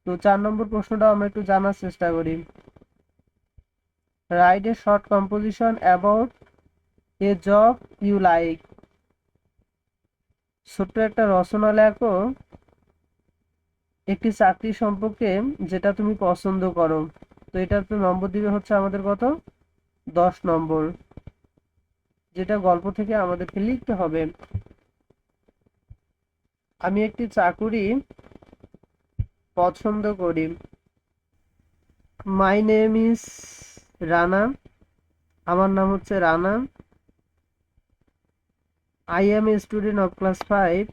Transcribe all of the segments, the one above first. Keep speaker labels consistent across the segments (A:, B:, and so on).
A: তো 4 নম্বর প্রশ্নটা আমরা একটু জানার চেষ্টা করি। Write a short composition about a job you like. ছোট্ট একটা রচনা লেখো একটি চাকরি সম্পর্কে যেটা তুমি পছন্দ করো। তো এটার তো নম্বর দিবে হচ্ছে আমাদের কত, 10 নম্বর, যেটা গল্প থেকে আমাদেরকে লিখতে হবে। আমি একটি চাকুরি পছন্দ করি। My name is Rana. আমার নাম হচ্ছে Rana. I M a student of class 5।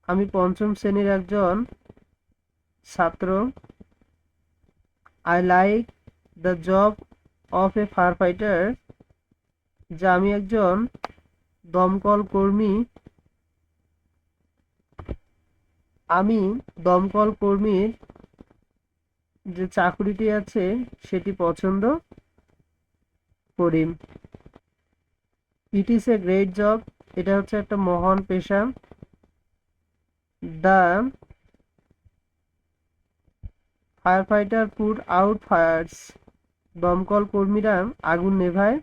A: আমি পঞ্চম শ্রেণীর একজন ছাত্র। I like the job of A fire fighter. যে আমি একজন দমকল কর্মী। আমি দমকল কর্মীর যে চাকরিটি আছে সেটি পছন্দ করি। It is a great job. এটা হচ্ছে একটা মহান পেশা। The fire fighter put out fires. দমকল কর্মীরা আগুন নেভায়।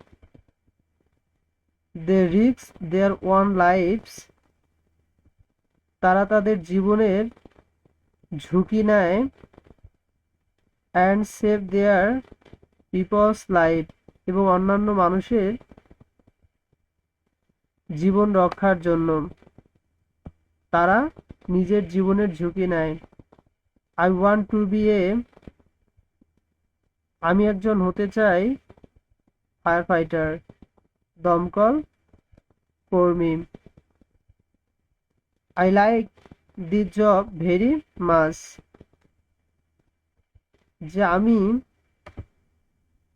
A: They risk their one lives. তারা তাদের জীবনের ঝুঁকি নেয়। And save their peoples life. এবং অন্যান্য মানুষের জীবন রক্ষার জন্য তারা নিজের জীবনের ঝুঁকি নেয়। I want to B A. আমি একজন হতে চাই ফায়ার ফাইটার, দমকল কর্মী। I like this job very much. যে আমি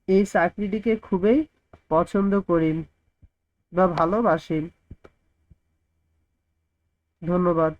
A: এই চাকরিটিকে খুবই পছন্দ করি বা ভালোবাসি। ধন্যবাদ।